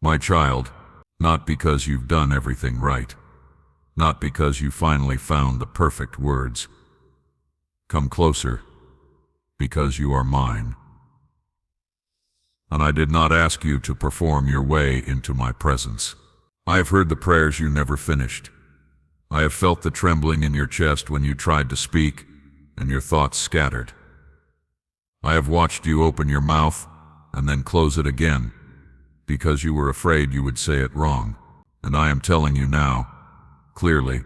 My child, not because you've done everything right, not because you finally found the perfect words. Come closer, because you are mine. And I did not ask you to perform your way into my presence. I have heard the prayers you never finished. I have felt the trembling in your chest when you tried to speak and your thoughts scattered. I have watched you open your mouth and then close it again because you were afraid you would say it wrong. And I am telling you now, clearly,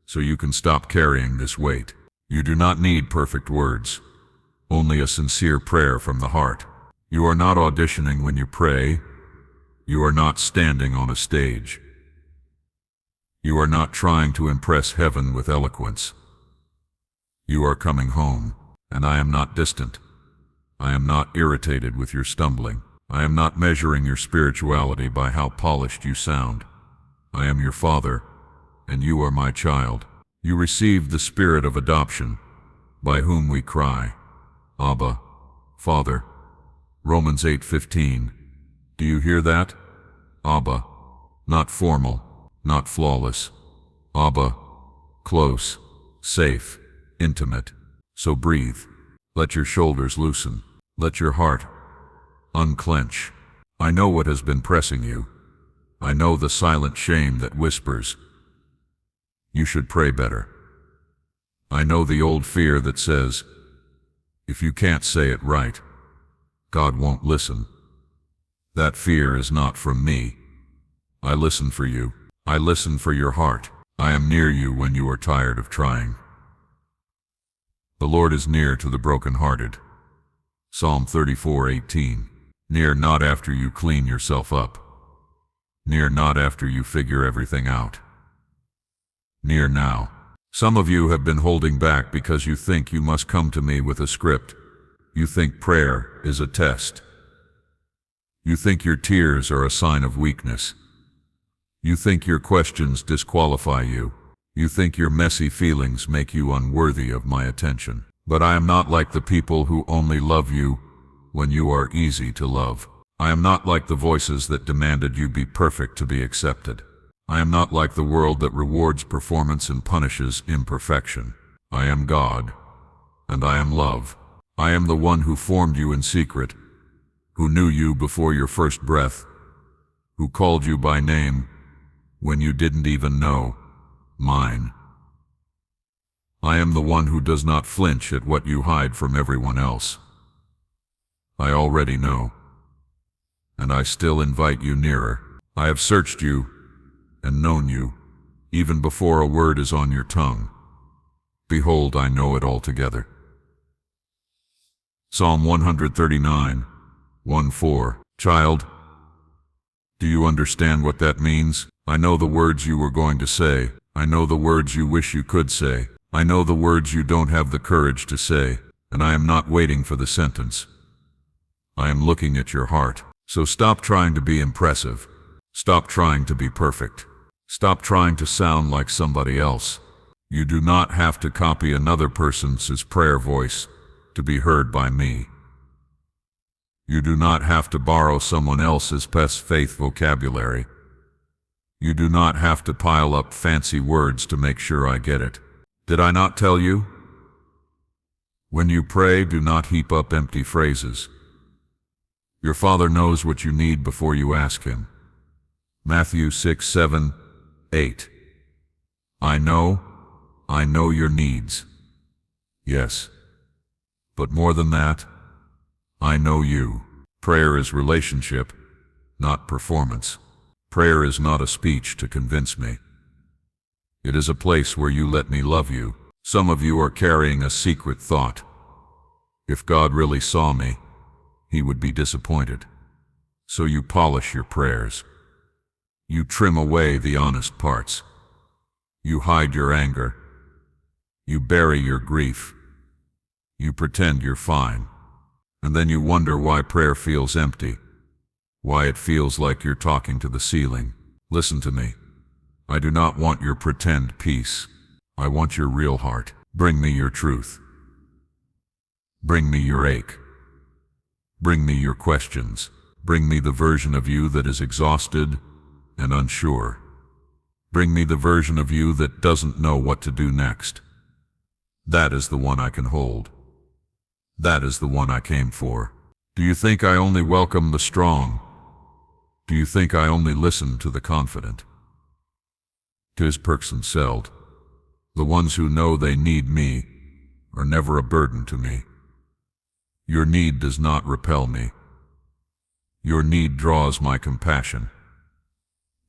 so you can stop carrying this weight. You do not need perfect words, only a sincere prayer from the heart. You are not auditioning when you pray. You are not standing on a stage. You are not trying to impress heaven with eloquence. You are coming home, and I am not distant. I am not irritated with your stumbling. I am not measuring your spirituality by how polished you sound. I am your Father, and you are my child. You received the spirit of adoption, by whom we cry, Abba, Father. Romans 8:15. Do you hear that? Abba, not formal, not flawless. Abba, close, safe, intimate. So breathe. Let your shoulders loosen. Let your heart unclench. I know what has been pressing you. I know the silent shame that whispers, you should pray better. I know the old fear that says, if you can't say it right, God won't listen. That fear is not from me. I listen for you. I listen for your heart. I am near you when you are tired of trying. The Lord is near to the brokenhearted. Psalm 34:18. Near not after you clean yourself up. Near not after you figure everything out. Near now. Some of you have been holding back because you think you must come to me with a script. You think prayer is a test. You think your tears are a sign of weakness. You think your questions disqualify you. You think your messy feelings make you unworthy of my attention. But I am not like the people who only love you when you are easy to love. I am not like the voices that demanded you be perfect to be accepted. I am not like the world that rewards performance and punishes imperfection. I am God, and I am love. I am the one who formed you in secret, who knew you before your first breath, who called you by name when you didn't even know. Mine. I am the one who does not flinch at what you hide from everyone else. I already know, and I still invite you nearer. I have searched you and known you, even before a word is on your tongue. Behold, I know it altogether. Psalm 139:1-4. Child, do you understand what that means? I know the words you were going to say. I know the words you wish you could say. I know the words you don't have the courage to say, and I am not waiting for the sentence. I am looking at your heart. So stop trying to be impressive. Stop trying to be perfect. Stop trying to sound like somebody else. You do not have to copy another person's prayer voice to be heard by me. You do not have to borrow someone else's best faith vocabulary. You do not have to pile up fancy words to make sure I get it. Did I not tell you? When you pray, do not heap up empty phrases. Your Father knows what you need before you ask Him. Matthew 6:7-8. I know your needs. Yes. But more than that, I know you. Prayer is relationship, not performance. Prayer is not a speech to convince me. It is a place where you let me love you. Some of you are carrying a secret thought. If God really saw me, He would be disappointed. So you polish your prayers. You trim away the honest parts. You hide your anger. You bury your grief. You pretend you're fine. And then you wonder why prayer feels empty. Why it feels like you're talking to the ceiling. Listen to me. I do not want your pretend peace. I want your real heart. Bring me your truth. Bring me your ache. Bring me your questions. Bring me the version of you that is exhausted and unsure. Bring me the version of you that doesn't know what to do next. That is the one I can hold. That is the one I came for. Do you think I only welcome the strong? Do you think I only listen to the confident? 'Tis Perksonseld. The ones who know they need me are never a burden to me. Your need does not repel me. Your need draws my compassion.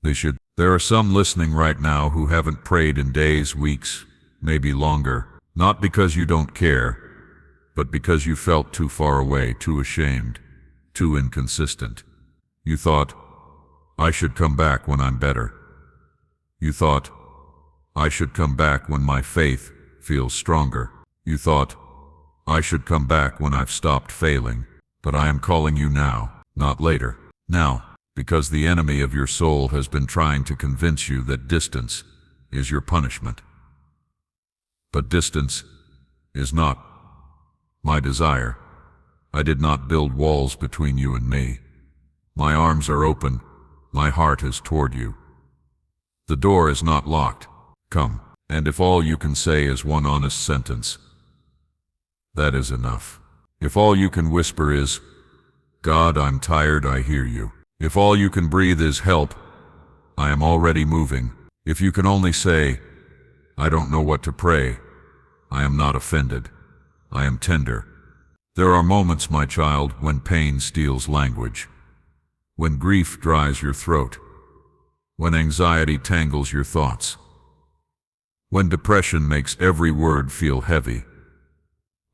There are some listening right now who haven't prayed in days, weeks, maybe longer, not because you don't care, but because you felt too far away, too ashamed, too inconsistent. You thought, I should come back when I'm better. You thought, I should come back when my faith feels stronger. You thought, I should come back when I've stopped failing. But I am calling you now, not later. Now, because the enemy of your soul has been trying to convince you that distance is your punishment. But distance is not my desire. I did not build walls between you and me. My arms are open, my heart is toward you. The door is not locked. Come, and if all you can say is one honest sentence, that is enough. If all you can whisper is, God, I'm tired, I hear you. If all you can breathe is help, I am already moving. If you can only say, I don't know what to pray, I am not offended. I am tender. There are moments, my child, when pain steals language, when grief dries your throat, when anxiety tangles your thoughts, when depression makes every word feel heavy,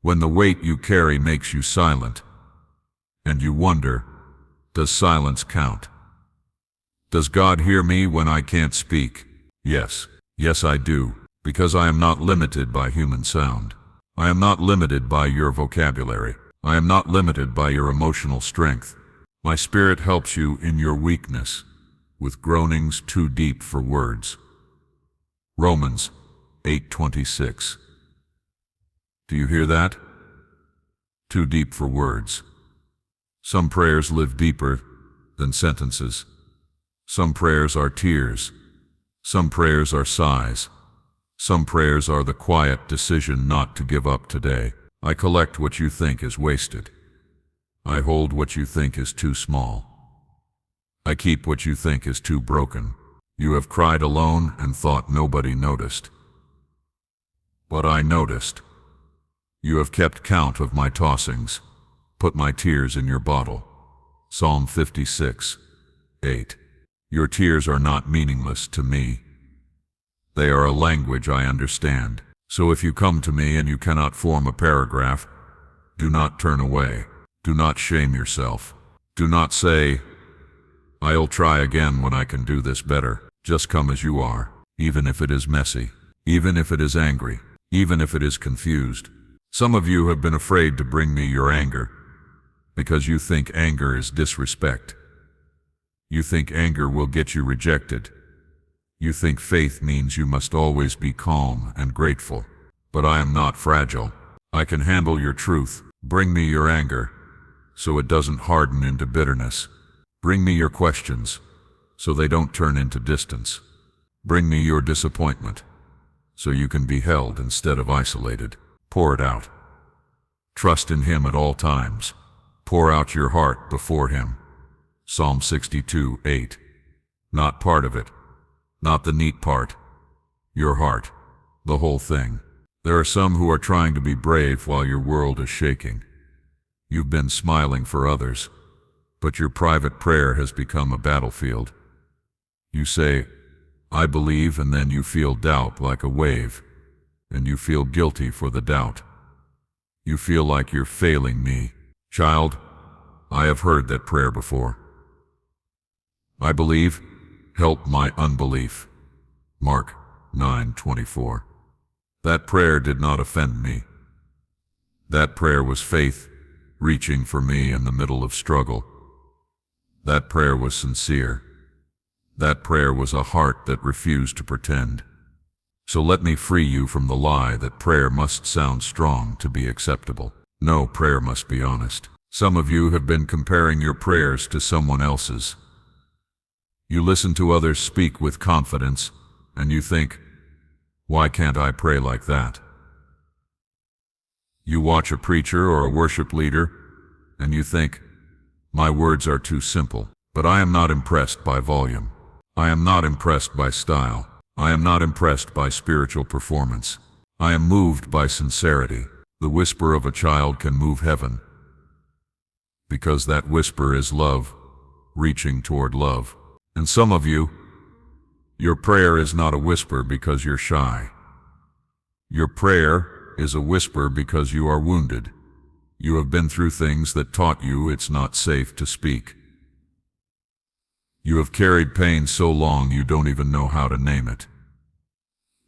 when the weight you carry makes you silent, and you wonder, does silence count? Does God hear me when I can't speak? Yes, yes I do, because I am not limited by human sound. I am not limited by your vocabulary. I am not limited by your emotional strength. My spirit helps you in your weakness, with groanings too deep for words. Romans 8:26. Do you hear that? Too deep for words. Some prayers live deeper than sentences. Some prayers are tears. Some prayers are sighs. Some prayers are the quiet decision not to give up today. I collect what you think is wasted. I hold what you think is too small. I keep what you think is too broken. You have cried alone and thought nobody noticed. But I noticed. You have kept count of my tossings, put my tears in your bottle. Psalm 56:8. Your tears are not meaningless to me. They are a language I understand. So if you come to me and you cannot form a paragraph, do not turn away. Do not shame yourself. Do not say, I'll try again when I can do this better. Just come as you are, even if it is messy, even if it is angry, even if it is confused. Some of you have been afraid to bring me your anger, because you think anger is disrespect. You think anger will get you rejected. You think faith means you must always be calm and grateful. But I am not fragile. I can handle your truth. Bring me your anger, so it doesn't harden into bitterness. Bring me your questions, so they don't turn into distance. Bring me your disappointment, so you can be held instead of isolated. Pour it out. Trust in Him at all times. Pour out your heart before Him. Psalm 62:8. Not part of it. Not the neat part. Your heart. The whole thing. There are some who are trying to be brave while your world is shaking. You've been smiling for others, but your private prayer has become a battlefield. You say, I believe, and then you feel doubt like a wave, and you feel guilty for the doubt. You feel like you're failing me. Child, I have heard that prayer before. I believe, help my unbelief. Mark 9:24. That prayer did not offend me. That prayer was faith reaching for me in the middle of struggle. That prayer was sincere. That prayer was a heart that refused to pretend. So let me free you from the lie that prayer must sound strong to be acceptable. No, prayer must be honest. Some of you have been comparing your prayers to someone else's. You listen to others speak with confidence, and you think, why can't I pray like that? You watch a preacher or a worship leader, and you think, my words are too simple. But I am not impressed by volume. I am not impressed by style. I am not impressed by spiritual performance. I am moved by sincerity. The whisper of a child can move heaven, because that whisper is love, reaching toward love. And some of you, your prayer is not a whisper because you're shy. Your prayer is a whisper because you are wounded. You have been through things that taught you it's not safe to speak. You have carried pain so long you don't even know how to name it.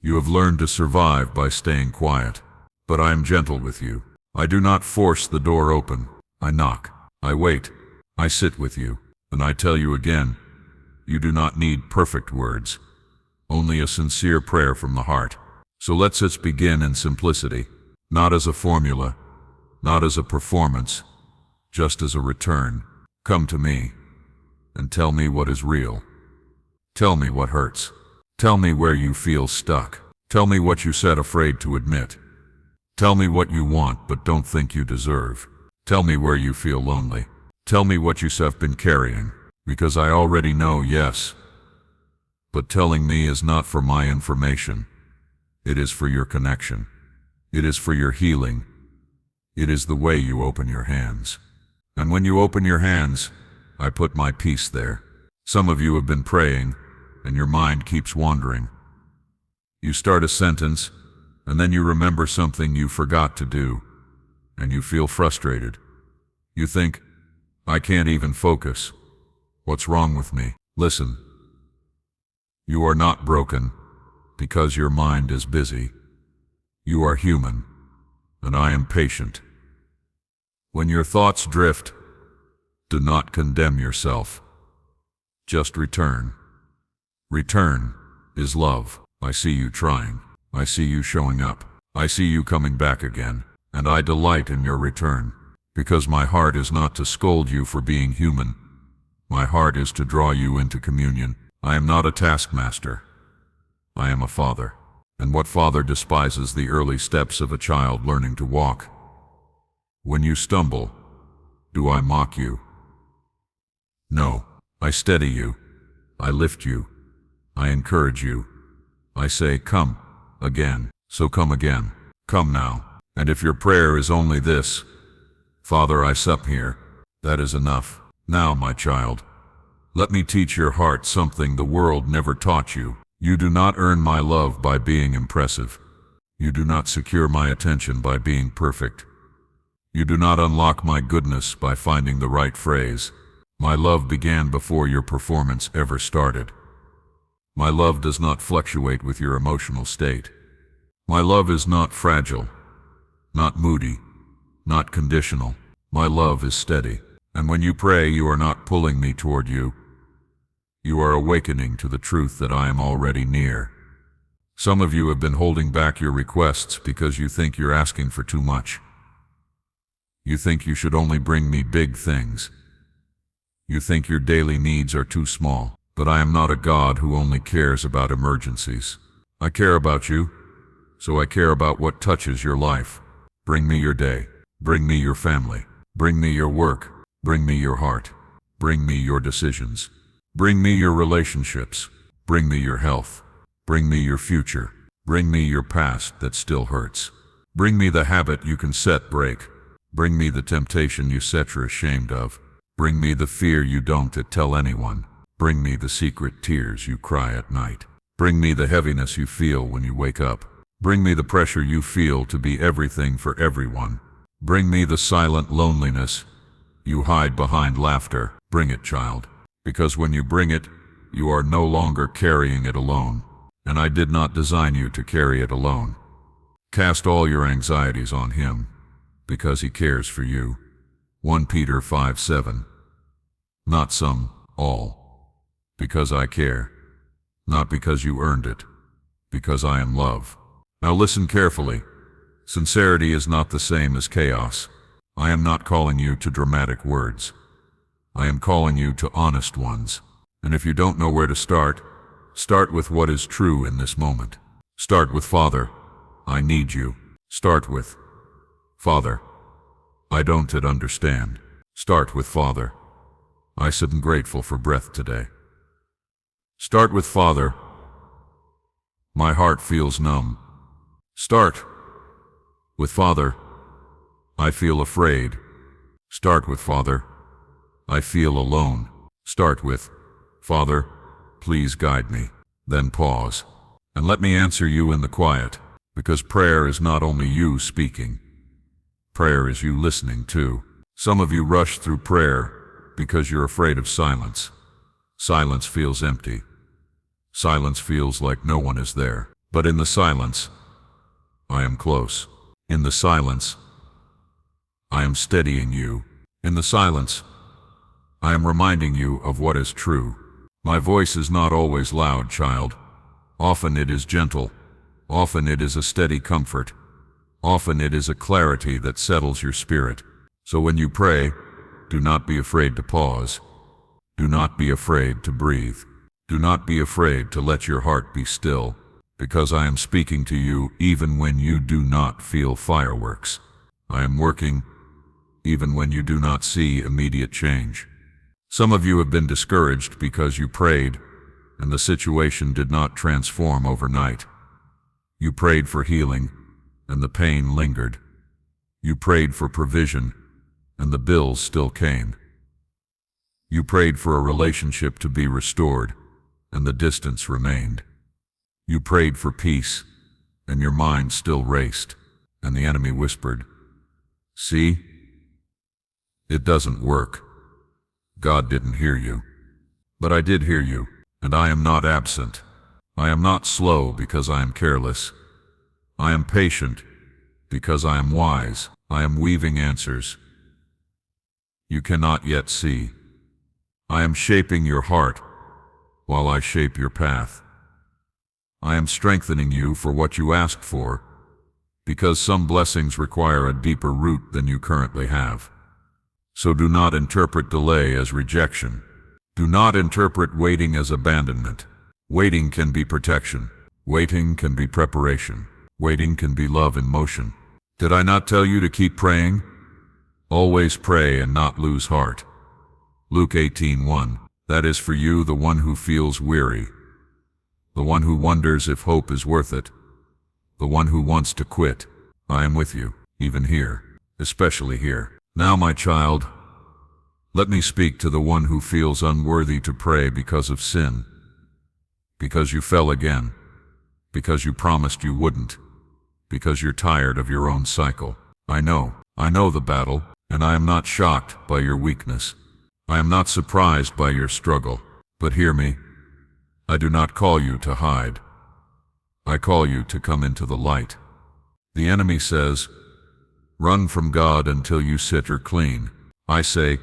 You have learned to survive by staying quiet. But I am gentle with you. I do not force the door open. I knock. I wait. I sit with you. And I tell you again, you do not need perfect words, only a sincere prayer from the heart. So let's begin in simplicity, not as a formula, not as a performance, just as a return. Come to me and tell me what is real. Tell me what hurts. Tell me where you feel stuck. Tell me what you said afraid to admit. Tell me what you want but don't think you deserve. Tell me where you feel lonely. Tell me what you have been carrying, because I already know, yes. But telling me is not for my information. It is for your connection. It is for your healing. It is the way you open your hands. And when you open your hands, I put my peace there. Some of you have been praying, and your mind keeps wandering. You start a sentence, and then you remember something you forgot to do, and you feel frustrated. You think, I can't even focus. What's wrong with me? Listen. You are not broken because your mind is busy. You are human, and I am patient. When your thoughts drift, do not condemn yourself. Just return. Return is love. I see you trying. I see you showing up. I see you coming back again, and I delight in your return, because my heart is not to scold you for being human. My heart is to draw you into communion. I am not a taskmaster. I am a father. And what father despises the early steps of a child learning to walk? When you stumble, do I mock you? No, I steady you. I lift you. I encourage you. I say, come again. So come again. Come now. And if your prayer is only this, Father, I sup here, that is enough. Now, my child, let me teach your heart something the world never taught you. You do not earn my love by being impressive. You do not secure my attention by being perfect. You do not unlock my goodness by finding the right phrase. My love began before your performance ever started. My love does not fluctuate with your emotional state. My love is not fragile, not moody, not conditional. My love is steady. And when you pray, you are not pulling me toward you. You are awakening to the truth that I am already near. Some of you have been holding back your requests because you think you're asking for too much. You think you should only bring me big things. You think your daily needs are too small. But I am not a God who only cares about emergencies. I care about you, so I care about what touches your life. Bring me your day. Bring me your family. Bring me your work. Bring me your heart. Bring me your decisions. Bring me your relationships. Bring me your health. Bring me your future. Bring me your past that still hurts. Bring me the habit you can set break. Bring me the temptation you set you're ashamed of. Bring me the fear you don't tell anyone. Bring me the secret tears you cry at night. Bring me the heaviness you feel when you wake up. Bring me the pressure you feel to be everything for everyone. Bring me the silent loneliness you hide behind laughter. Bring it, child, because when you bring it, you are no longer carrying it alone. And I did not design you to carry it alone. Cast all your anxieties on Him, because He cares for you. 1 Peter 5:7. Not some, all. Because I care, not because you earned it, because I am love. Now listen carefully. Sincerity is not the same as chaos. I am not calling you to dramatic words. I am calling you to honest ones. And if you don't know where to start with what is true in this moment. Start with, Father, I need you. Start with, Father, I don't understand. Start with, Father, I am grateful for breath today. Start with, Father, my heart feels numb. Start with, Father, I feel afraid. Start with, Father, I feel alone. Start with, Father, please guide me. Then pause, and let me answer you in the quiet, because prayer is not only you speaking. Prayer is you listening too. Some of you rush through prayer because you're afraid of silence. Silence feels empty. Silence feels like no one is there. But in the silence, I am close. In the silence, I am steadying you. In the silence, I am reminding you of what is true. My voice is not always loud, child. Often it is gentle. Often it is a steady comfort. Often it is a clarity that settles your spirit. So when you pray, do not be afraid to pause. Do not be afraid to breathe. Do not be afraid to let your heart be still, because I am speaking to you even when you do not feel fireworks. I am working even when you do not see immediate change. Some of you have been discouraged because you prayed, and the situation did not transform overnight. You prayed for healing, and the pain lingered. You prayed for provision, and the bills still came. You prayed for a relationship to be restored, and the distance remained. You prayed for peace, and your mind still raced, and the enemy whispered, "See? It doesn't work. God didn't hear you." But I did hear you, and I am not absent. I am not slow because I am careless. I am patient because I am wise. I am weaving answers you cannot yet see. I am shaping your heart while I shape your path. I am strengthening you for what you asked for, because some blessings require a deeper root than you currently have. So do not interpret delay as rejection. Do not interpret waiting as abandonment. Waiting can be protection. Waiting can be preparation. Waiting can be love in motion. Did I not tell you to keep praying? Always pray and not lose heart. Luke 18:1. That is for you, the one who feels weary, the one who wonders if hope is worth it, the one who wants to quit. I am with you, even here, especially here. Now, my child, let me speak to the one who feels unworthy to pray because of sin, because you fell again, because you promised you wouldn't, because you're tired of your own cycle. I know the battle, and I am not shocked by your weakness. I am not surprised by your struggle. But hear me, I do not call you to hide. I call you to come into the light. The enemy says, run from God until you sit or clean. I say,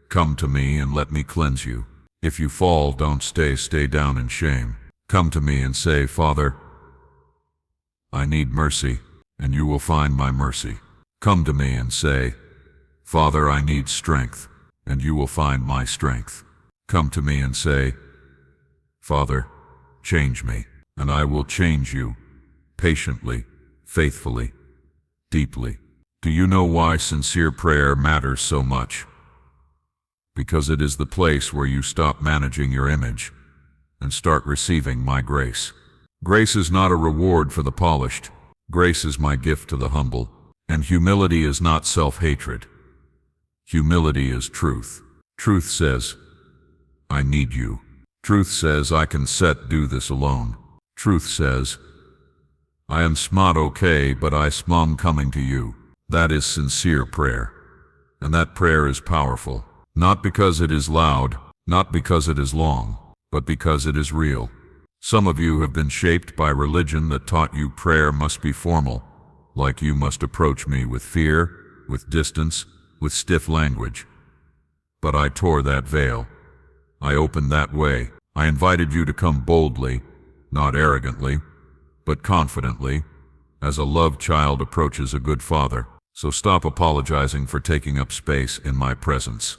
come to me and let me cleanse you. If you fall, don't stay down in shame. Come to me and say, Father, I need mercy, and you will find my mercy. Come to me and say, Father, I need strength, and you will find my strength. Come to me and say, Father, change me, and I will change you, patiently, faithfully, deeply. Do you know why sincere prayer matters so much? Because it is the place where you stop managing your image and start receiving my grace. Grace is not a reward for the polished. Grace is my gift to the humble. And humility is not self-hatred. Humility is truth. Truth says, I need you. Truth says, I can do this alone. Truth says, I am smart okay, but I smom coming to you. That is sincere prayer. And that prayer is powerful. Not because it is loud, not because it is long, but because it is real. Some of you have been shaped by religion that taught you prayer must be formal, like you must approach me with fear, with distance, with stiff language. But I tore that veil. I opened that way. I invited you to come boldly, not arrogantly, but confidently, as a loved child approaches a good father. So stop apologizing for taking up space in my presence.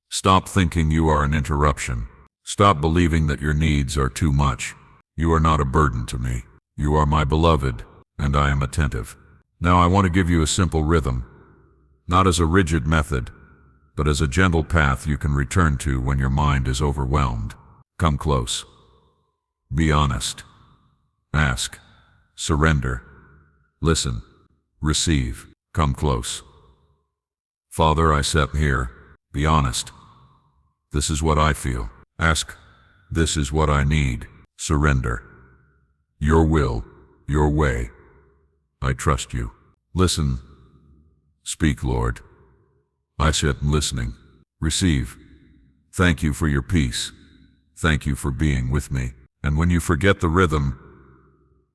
Stop thinking you are an interruption. Stop believing that your needs are too much. You are not a burden to me. You are my beloved, and I am attentive. Now I want to give you a simple rhythm, not as a rigid method, but as a gentle path you can return to when your mind is overwhelmed. Come close. Be honest. Ask. Surrender. Listen. Receive. Come close. Father, I sit here. Be honest. This is what I feel. Ask. This is what I need. Surrender. Your will, your way. I trust you. Listen. Speak, Lord. I sit listening. Receive. Thank you for your peace. Thank you for being with me. And when you forget the rhythm,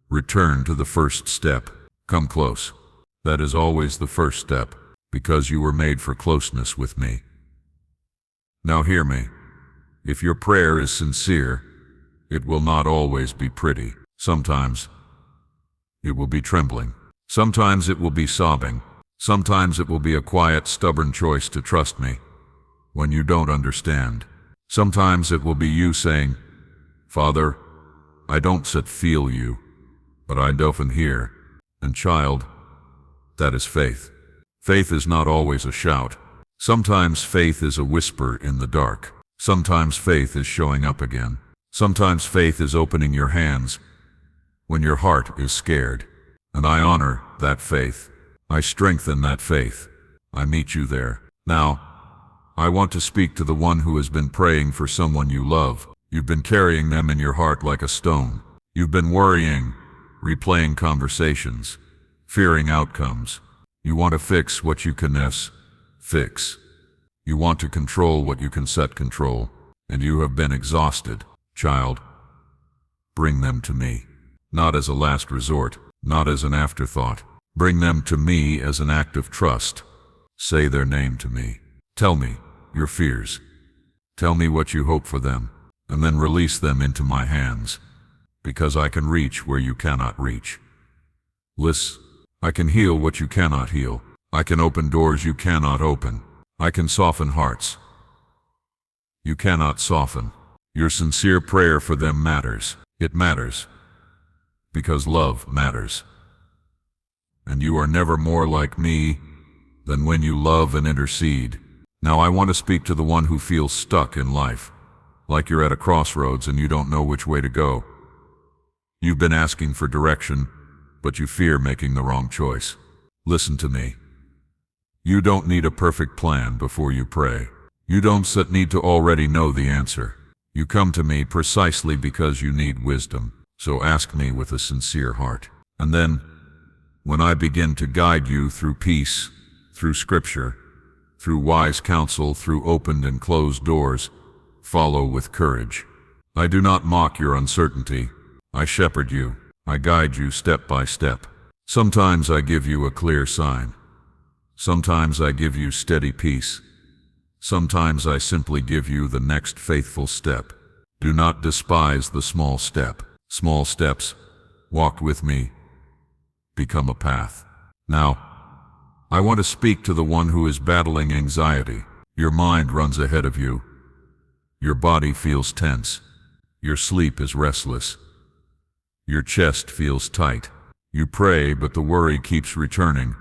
return to the first step. Come close. That is always the first step, because you were made for closeness with me. Now hear me. If your prayer is sincere, it will not always be pretty. Sometimes it will be trembling. Sometimes it will be sobbing. Sometimes it will be a quiet, stubborn choice to trust me when you don't understand. Sometimes it will be you saying, Father, I don't feel you, but I often hear. And child, that is faith. Faith is not always a shout. Sometimes faith is a whisper in the dark. Sometimes faith is showing up again. Sometimes faith is opening your hands when your heart is scared. And I honor that faith. I strengthen that faith. I meet you there. Now, I want to speak to the one who has been praying for someone you love. You've been carrying them in your heart like a stone. You've been worrying, replaying conversations, fearing outcomes. You want to fix what you can fix. You want to control what you can set control. And you have been exhausted. Child, bring them to me. Not as a last resort, not as an afterthought. Bring them to me as an act of trust. Say their name to me. Tell me your fears. Tell me what you hope for them, and then release them into my hands, because I can reach where you cannot reach. Listen, I can heal what you cannot heal. I can open doors you cannot open. I can soften hearts you cannot soften. Your sincere prayer for them matters. It matters because love matters. And you are never more like me than when you love and intercede. Now I want to speak to the one who feels stuck in life, like you're at a crossroads and you don't know which way to go. You've been asking for direction, but you fear making the wrong choice. Listen to me. You don't need a perfect plan before you pray. You don't need to already know the answer. You come to me precisely because you need wisdom. So ask me with a sincere heart. And then, when I begin to guide you through peace, through scripture, through wise counsel, through opened and closed doors, follow with courage. I do not mock your uncertainty. I shepherd you. I guide you step by step. Sometimes I give you a clear sign. Sometimes I give you steady peace. Sometimes I simply give you the next faithful step. Do not despise the small step. Small steps, walked with me, become a path. Now, I want to speak to the one who is battling anxiety. Your mind runs ahead of you. Your body feels tense. Your sleep is restless. Your chest feels tight. You pray, but the worry keeps returning,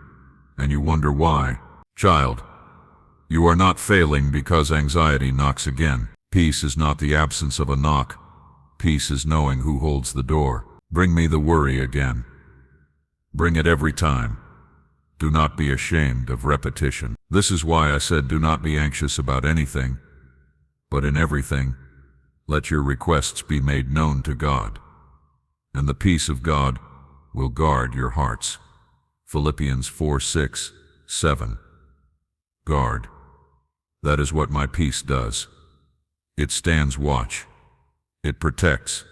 and you wonder why. Child, you are not failing because anxiety knocks again. Peace is not the absence of a knock. Peace is knowing who holds the door. Bring me the worry again. Bring it every time. Do not be ashamed of repetition. This is why I said do not be anxious about anything, but in everything, let your requests be made known to God, and the peace of God will guard your hearts. Philippians 4:6-7. Guard. That is what my peace does. It stands watch. It protects.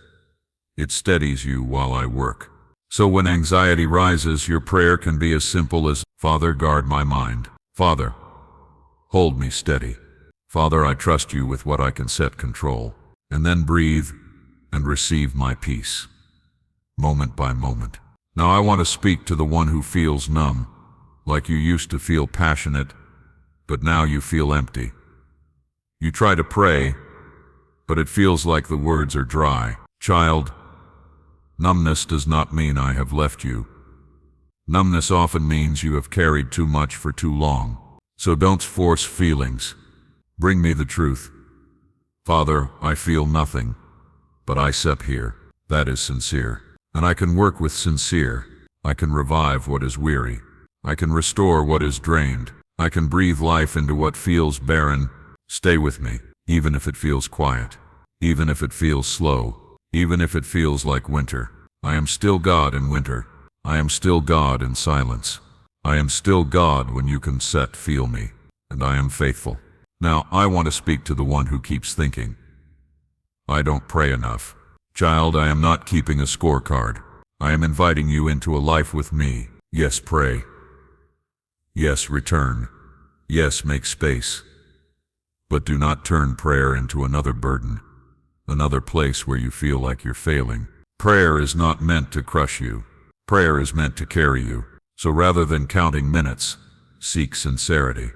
It steadies you while I work. So when anxiety rises, your prayer can be as simple as, Father, guard my mind. Father, hold me steady. Father, I trust you with what I can set control. And then breathe and receive my peace, moment by moment. Now I want to speak to the one who feels numb, like you used to feel passionate, but now you feel empty. You try to pray, but it feels like the words are dry. Child, numbness does not mean I have left you. Numbness often means you have carried too much for too long. So don't force feelings. Bring me the truth. Father, I feel nothing, but I step here. That is sincere. And I can work with sincere. I can revive what is weary. I can restore what is drained. I can breathe life into what feels barren. Stay with me, even if it feels quiet, even if it feels slow, even if it feels like winter. I am still God in winter. I am still God in silence. I am still God when you can feel me, and I am faithful. Now, I want to speak to the one who keeps thinking, I don't pray enough. Child, I am not keeping a scorecard. I am inviting you into a life with me. Yes, pray. Yes, return. Yes, make space. But do not turn prayer into another burden, another place where you feel like you're failing. Prayer is not meant to crush you. Prayer is meant to carry you. So rather than counting minutes, seek sincerity.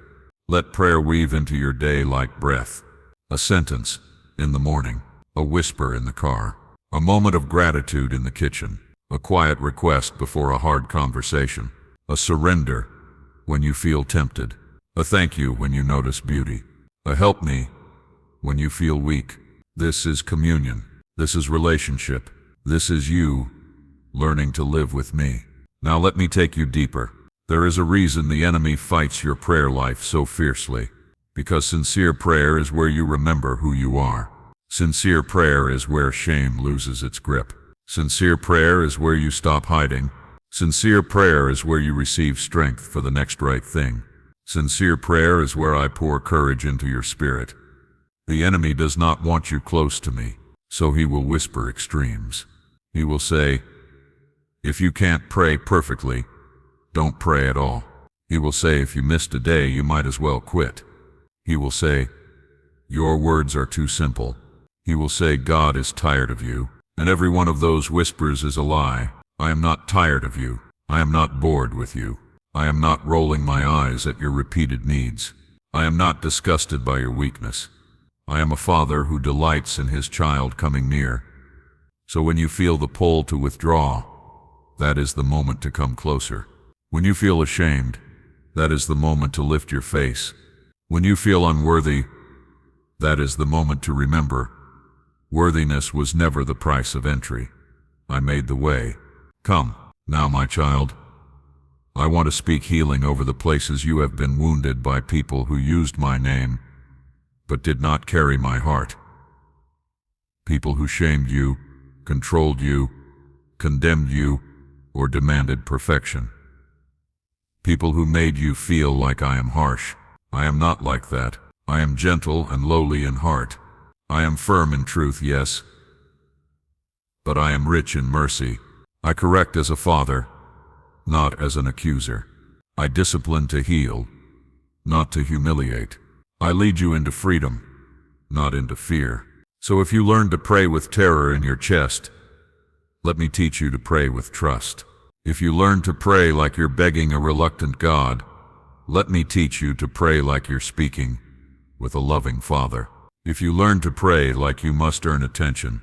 Let prayer weave into your day like breath. A sentence in the morning, a whisper in the car, a moment of gratitude in the kitchen, a quiet request before a hard conversation, a surrender when you feel tempted, a thank you when you notice beauty, a help me when you feel weak. This is communion. This is relationship. This is you learning to live with me. Now let me take you deeper. There is a reason the enemy fights your prayer life so fiercely. Because sincere prayer is where you remember who you are. Sincere prayer is where shame loses its grip. Sincere prayer is where you stop hiding. Sincere prayer is where you receive strength for the next right thing. Sincere prayer is where I pour courage into your spirit. The enemy does not want you close to me, so he will whisper extremes. He will say, if you can't pray perfectly, don't pray at all. He will say if you missed a day, you might as well quit. He will say, your words are too simple. He will say God is tired of you. And every one of those whispers is a lie. I am not tired of you. I am not bored with you. I am not rolling my eyes at your repeated needs. I am not disgusted by your weakness. I am a father who delights in his child coming near. So when you feel the pull to withdraw, that is the moment to come closer. When you feel ashamed, that is the moment to lift your face. When you feel unworthy, that is the moment to remember, worthiness was never the price of entry. I made the way. Come, now my child. I want to speak healing over the places you have been wounded by people who used my name, but did not carry my heart. People who shamed you, controlled you, condemned you, or demanded perfection. People who made you feel like I am harsh. I am not like that. I am gentle and lowly in heart. I am firm in truth, yes, but I am rich in mercy. I correct as a father, not as an accuser. I discipline to heal, not to humiliate. I lead you into freedom, not into fear. So if you learn to pray with terror in your chest, let me teach you to pray with trust. If you learn to pray like you're begging a reluctant God, let me teach you to pray like you're speaking with a loving Father. If you learn to pray like you must earn attention,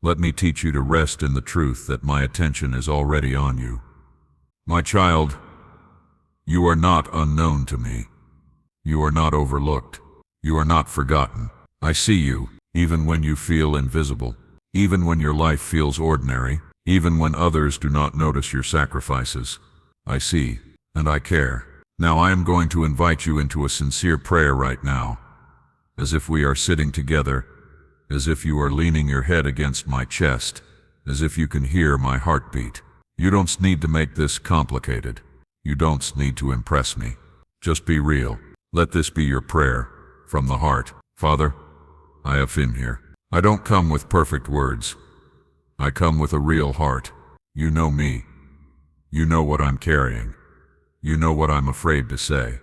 let me teach you to rest in the truth that my attention is already on you. My child, you are not unknown to me. You are not overlooked. You are not forgotten. I see you, even when you feel invisible. Even when your life feels ordinary, even when others do not notice your sacrifices. I see, and I care. Now I am going to invite you into a sincere prayer right now, as if we are sitting together, as if you are leaning your head against my chest, as if you can hear my heartbeat. You don't need to make this complicated. You don't need to impress me. Just be real. Let this be your prayer, from the heart. Father, I have been here. I don't come with perfect words. I come with a real heart. You know me. You know what I'm carrying. You know what I'm afraid to say.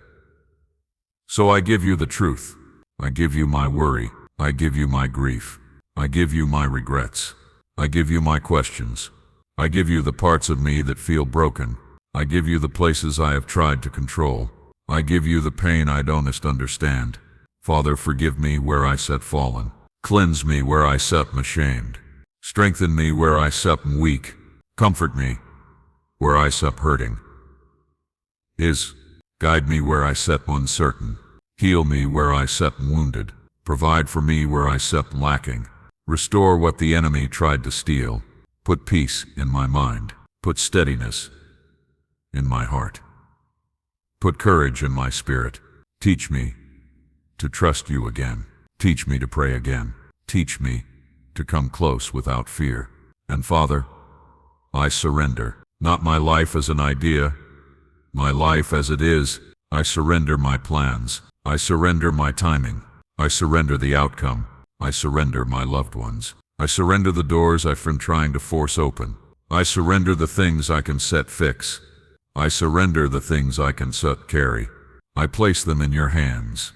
So I give you the truth. I give you my worry. I give you my grief. I give you my regrets. I give you my questions. I give you the parts of me that feel broken. I give you the places I have tried to control. I give you the pain I don't understand. Father, forgive me where I set fallen. Cleanse me where I set ashamed. Strengthen me where I set weak. Comfort me where I set hurting. Guide me where I set uncertain. Heal me where I set wounded. Provide for me where I set lacking. Restore what the enemy tried to steal. Put peace in my mind. Put steadiness in my heart. Put courage in my spirit. Teach me to trust you again. Teach me to pray again. Teach me to come close without fear. And Father, I surrender, not my life as an idea, my life as it is. I surrender my plans. I surrender my timing. I surrender the outcome. I surrender my loved ones. I surrender the doors I've been trying to force open. I surrender the things I can set fix. I surrender the things I can set carry. I place them in your hands,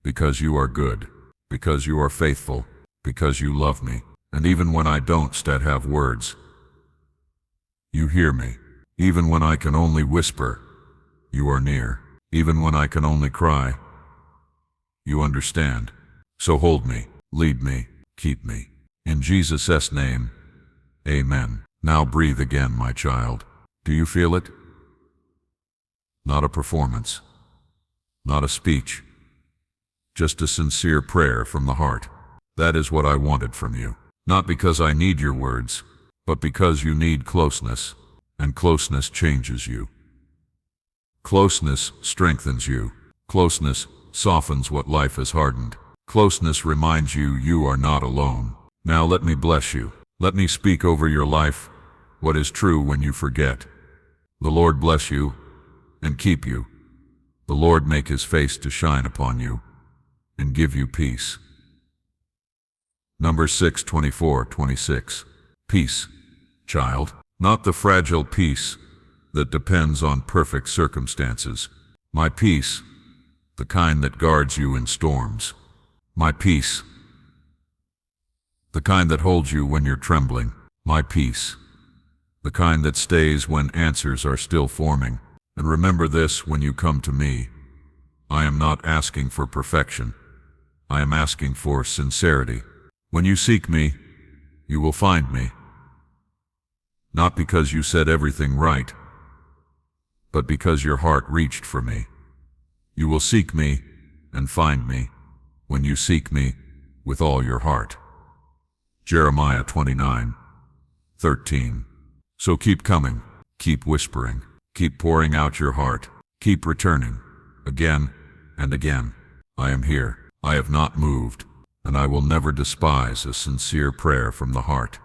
because you are good, because you are faithful, because you love me. And even when I don't have words, you hear me. Even when I can only whisper, you are near. Even when I can only cry, you understand. So hold me, lead me, keep me. In Jesus' name, amen. Now breathe again, my child. Do you feel it? Not a performance, not a speech, just a sincere prayer from the heart. That is what I wanted from you. Not because I need your words, but because you need closeness, and closeness changes you. Closeness strengthens you. Closeness softens what life has hardened. Closeness reminds you you are not alone. Now let me bless you. Let me speak over your life what is true when you forget. The Lord bless you and keep you. The Lord make his face to shine upon you and give you peace. Numbers 6:24-26. Peace, child, not the fragile peace that depends on perfect circumstances. My peace, the kind that guards you in storms. My peace, the kind that holds you when you're trembling. My peace, the kind that stays when answers are still forming. And remember this when you come to me. I am not asking for perfection. I am asking for sincerity. When you seek me, you will find me. Not because you said everything right, but because your heart reached for me. You will seek me and find me when you seek me with all your heart. Jeremiah 29:13. So keep coming, keep whispering, keep pouring out your heart, keep returning, again and again. I am here, I have not moved, and I will never despise a sincere prayer from the heart.